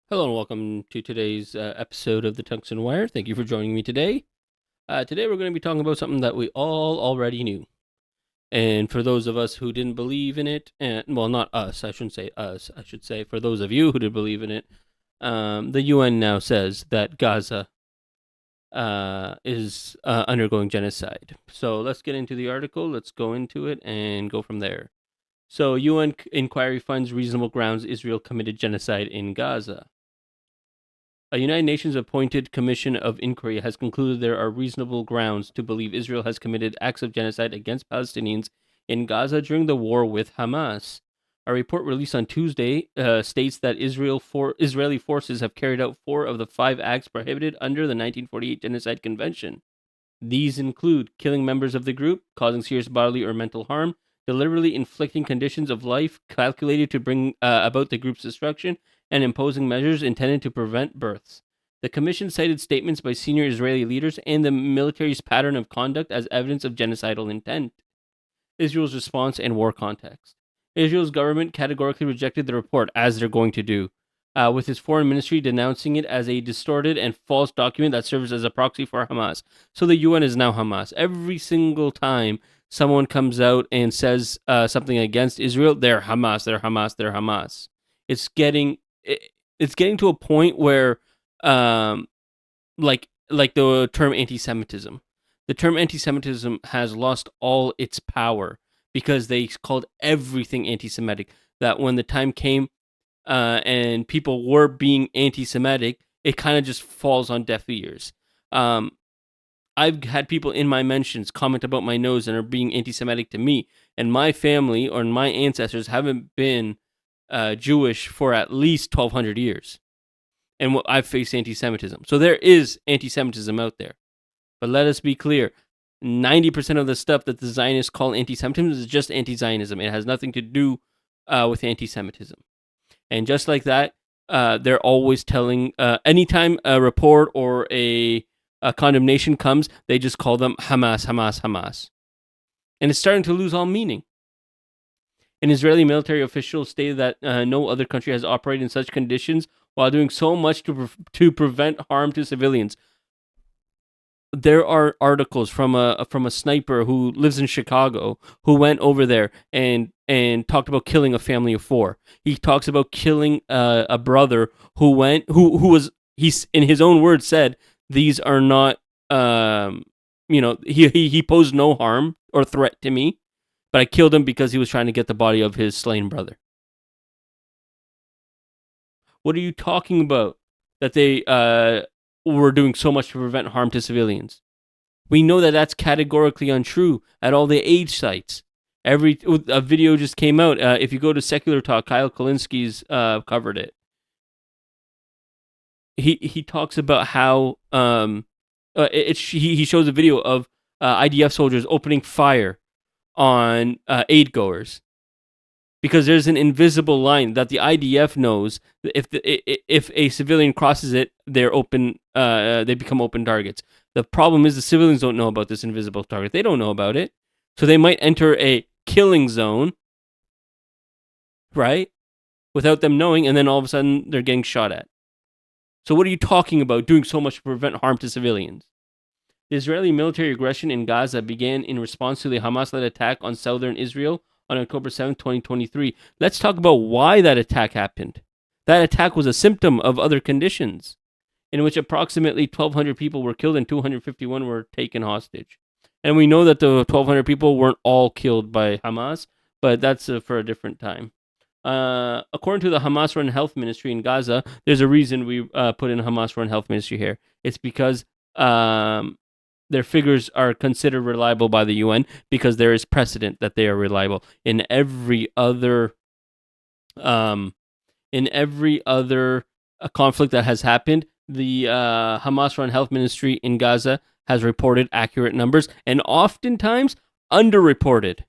Hello and welcome to today's episode of the Tungsten Wire. Thank you for joining me today. Today we're going to be talking about something that we all already knew. And for those of us who didn't believe in it, and well, not us, I shouldn't say us, I should say for those of you who did believe in it, the UN now says that Gaza is undergoing genocide. So let's get into the article, let's go into it and go from there. So, UN inquiry finds reasonable grounds Israel committed genocide in Gaza. A United Nations appointed commission of inquiry has concluded there are reasonable grounds to believe Israel has committed acts of genocide against Palestinians in Gaza during the war with Hamas. A report released on Tuesday states that Israeli forces have carried out 4 of the 5 acts prohibited under the 1948 Genocide Convention. These include killing members of the group, causing serious bodily or mental harm, deliberately inflicting conditions of life calculated to bring about the group's destruction, and imposing measures intended to prevent births. The commission cited statements by senior Israeli leaders and the military's pattern of conduct as evidence of genocidal intent. Israel's response and war context. Israel's government categorically rejected the report, as they're going to do, with its foreign ministry denouncing it as a distorted and false document that serves as a proxy for Hamas. So the UN is now Hamas. Every single time someone comes out and says something against Israel, they're Hamas, they're Hamas, they're Hamas. It's getting to a point where, like the term anti-Semitism. The term anti-Semitism has lost all its power because they called everything anti-Semitic. That when the time came and people were being anti-Semitic, it kind of just falls on deaf ears. I've had people in my mentions comment about my nose and are being anti-Semitic to me, and my family or my ancestors haven't been Jewish for at least 1,200 years, and I've faced anti-Semitism. So there is anti-Semitism out there, but let us be clear: 90% of the stuff that the Zionists call anti-Semitism is just anti-Zionism. It has nothing to do with anti-Semitism. And just like that, they're always telling, anytime a report or a condemnation comes, they just call them Hamas, Hamas, Hamas. And it's starting to lose all meaning. An Israeli military official stated that no other country has operated in such conditions while doing so much to prevent harm to civilians. There are articles from a sniper who lives in Chicago who went over there and talked about killing a family of 4. He talks about killing a brother who was, he's in his own words said, these are not he posed no harm or threat to me, but I killed him because he was trying to get the body of his slain brother. What are you talking about? That they were doing so much to prevent harm to civilians. We know that that's categorically untrue at all the age sites. A video just came out. If you go to Secular Talk, Kyle Kolinsky's covered it. He talks about how he shows a video of IDF soldiers opening fire on aid goers because there's an invisible line that the IDF knows that if a civilian crosses it, they become open targets. The problem is the civilians don't know about this invisible target. They don't know about it, so they might enter a killing zone, right, without them knowing, and then all of a sudden they're getting shot at. So what are you talking about doing so much to prevent harm to civilians? The Israeli military aggression in Gaza began in response to the Hamas-led attack on southern Israel on October 7, 2023. Let's talk about why that attack happened. That attack was a symptom of other conditions, in which approximately 1,200 people were killed and 251 were taken hostage. And we know that the 1,200 people weren't all killed by Hamas, but that's for a different time. According to the Hamas-run health ministry in Gaza, there's a reason we put in Hamas-run health ministry here. It's because their figures are considered reliable by the UN because there is precedent that they are reliable. In every other conflict that has happened, the Hamas-run health ministry in Gaza has reported accurate numbers and oftentimes underreported.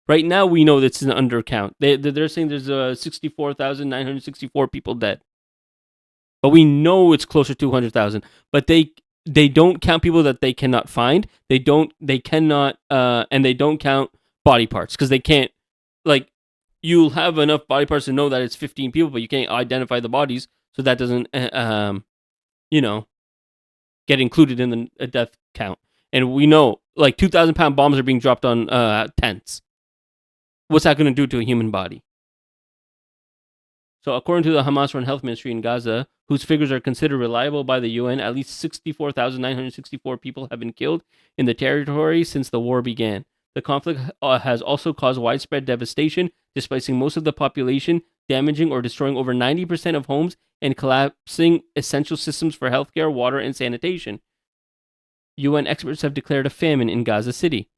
Right now, we know that's an undercount. They're saying there's 64,964 people dead, but we know it's closer to 200,000. But they don't count people that they cannot find. They cannot, and they don't count body parts because they can't. Like, you'll have enough body parts to know that it's 15 people, but you can't identify the bodies, so that doesn't, you know, get included in the death count. And we know, like, 2,000-pound bombs are being dropped on tents. What's that going to do to a human body? So according to the Hamas-run health ministry in Gaza, whose figures are considered reliable by the UN, at least 64,964 people have been killed in the territory since the war began. The conflict has also caused widespread devastation, displacing most of the population, damaging or destroying over 90% of homes, and collapsing essential systems for healthcare, water, and sanitation. UN experts have declared a famine in Gaza City.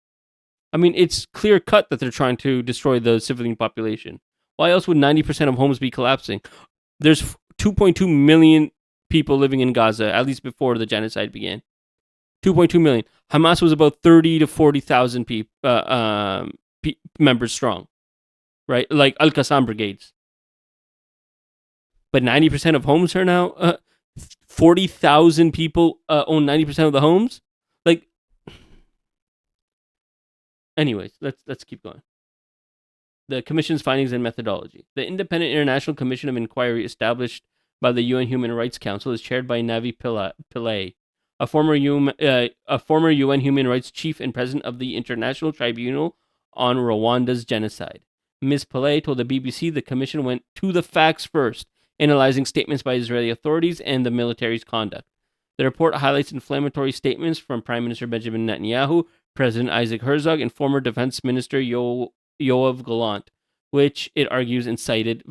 I mean, it's clear cut that they're trying to destroy the civilian population. Why else would 90% of homes be collapsing? There's 2.2 million people living in Gaza, at least before the genocide began. 2.2 million. Hamas was about 30 to 40,000 members strong, right? Like Al-Qassam brigades. But 90% of homes are now 40,000 people own 90% of the homes. Like, anyways, let's keep going. The Commission's findings and methodology. The Independent International Commission of Inquiry established by the UN Human Rights Council is chaired by Navi Pillay, a former UN Human Rights Chief and President of the International Tribunal on Rwanda's genocide. Ms. Pillay told the BBC the Commission went to the facts first, analyzing statements by Israeli authorities and the military's conduct. The report highlights inflammatory statements from Prime Minister Benjamin Netanyahu, President Isaac Herzog, and former Defense Minister Yoav Gallant, which it argues incited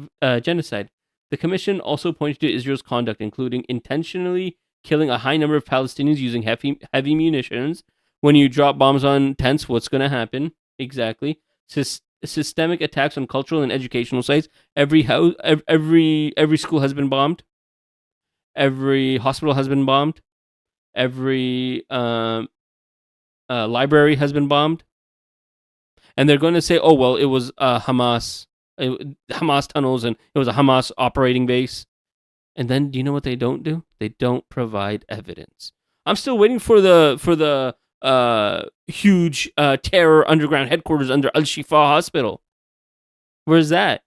genocide. The Commission also pointed to Israel's conduct, including intentionally killing a high number of Palestinians using heavy munitions. When you drop bombs on tents, what's going to happen? Exactly. Systemic attacks on cultural and educational sites. Every school has been bombed. Every hospital has been bombed. Every library has been bombed. And they're going to say, oh, well, it was Hamas tunnels, and it was a Hamas operating base. And then, do you know what they don't do? They don't provide evidence. I'm still waiting for the huge terror underground headquarters under Al-Shifa Hospital. Where's that?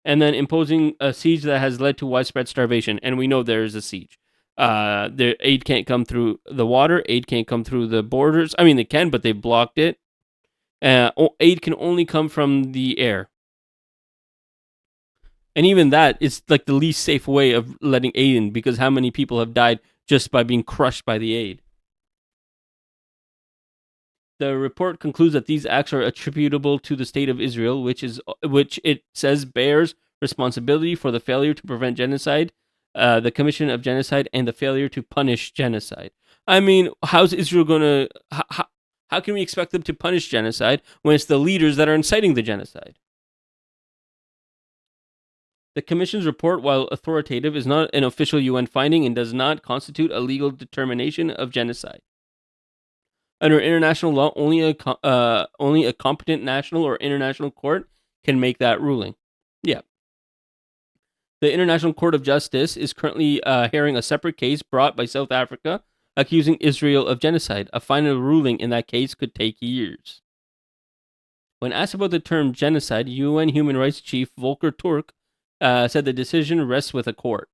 And then imposing a siege that has led to widespread starvation. And we know there is a siege. Their aid can't come through the water. Aid can't come through the borders. I mean, they can, but they've blocked it. Aid can only come from the air. And even that is like the least safe way of letting aid in, because how many people have died just by being crushed by the aid? The report concludes that these acts are attributable to the state of Israel, which it says bears responsibility for the failure to prevent genocide, the commission of genocide, and the failure to punish genocide. I mean, how's Israel going to... How can we expect them to punish genocide when it's the leaders that are inciting the genocide? The Commission's report, while authoritative, is not an official UN finding and does not constitute a legal determination of genocide. Under international law, only a competent national or international court can make that ruling. Yeah. The International Court of Justice is currently hearing a separate case brought by South Africa accusing Israel of genocide. A final ruling in that case could take years. When asked about the term genocide, UN Human Rights Chief Volker Turk said the decision rests with a court,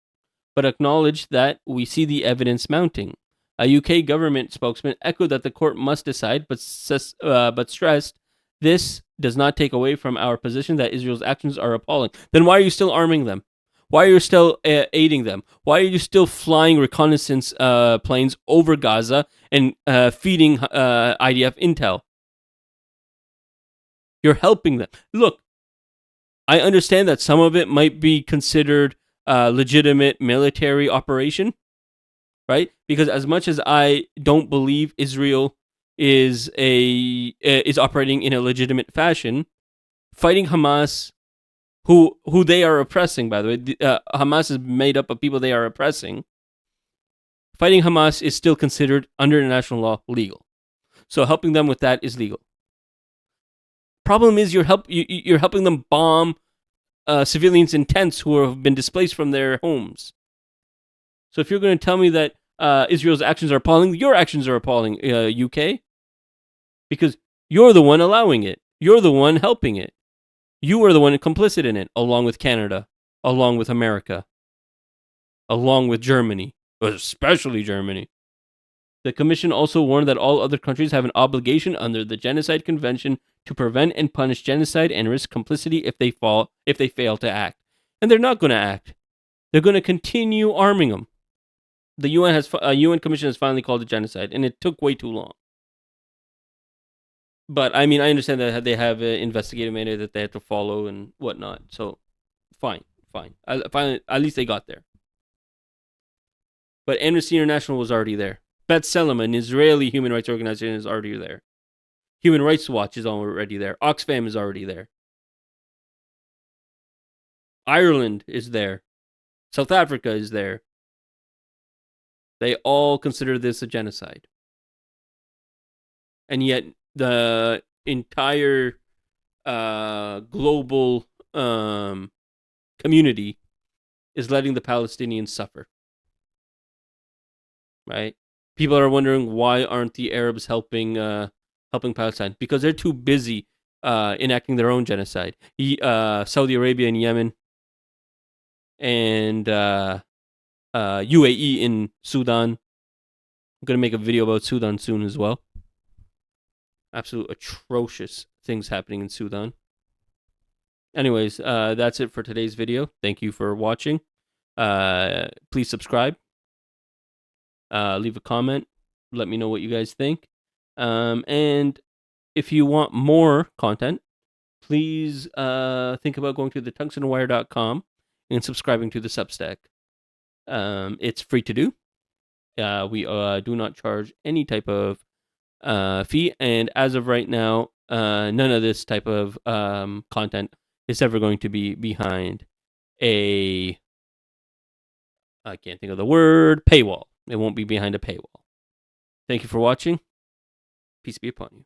but acknowledged that we see the evidence mounting. A UK government spokesman echoed that the court must decide, but stressed this does not take away from our position that Israel's actions are appalling. Then why are you still arming them? Why are you still aiding them? Why are you still flying reconnaissance planes over Gaza and feeding IDF intel? You're helping them. Look, I understand that some of it might be considered legitimate military operation, right? Because as much as I don't believe Israel is operating in a legitimate fashion, fighting Hamas, who they are oppressing, by the way, Hamas is made up of people they are oppressing. Fighting Hamas is still considered under international law legal, so helping them with that is legal. Problem is you're helping them bomb civilians in tents who have been displaced from their homes. So if you're going to tell me that Israel's actions are appalling, your actions are appalling, UK, because you're the one allowing it. You're the one helping it. You are the one complicit in it, along with Canada, along with America, along with Germany, especially Germany. The commission also warned that all other countries have an obligation under the Genocide Convention to prevent and punish genocide and risk complicity if they fail to act. And they're not going to act. They're going to continue arming them. The UN commission has finally called it genocide, and it took way too long. But I mean, I understand that they have an investigative mandate that they have to follow and whatnot. So, fine. At least they got there. But Amnesty International was already there. B'Tselem, an Israeli human rights organization, is already there. Human Rights Watch is already there. Oxfam is already there. Ireland is there. South Africa is there. They all consider this a genocide. And yet the entire global community is letting the Palestinians suffer. Right? People are wondering, why aren't the Arabs helping Palestine? Because they're too busy enacting their own genocide. Saudi Arabia and Yemen, and UAE in Sudan. I'm going to make a video about Sudan soon as well. Absolute atrocious things happening in Sudan. Anyways, that's it for today's video. Thank you for watching. Please subscribe. Leave a comment. Let me know what you guys think. And if you want more content, please think about going to the tungstenwire.com and subscribing to the Substack. It's free to do. We do not charge any type of fee, and as of right now, none of this type of content is ever going to be behind I can't think of the word, paywall. It won't be behind a paywall. Thank you for watching. Peace be upon you.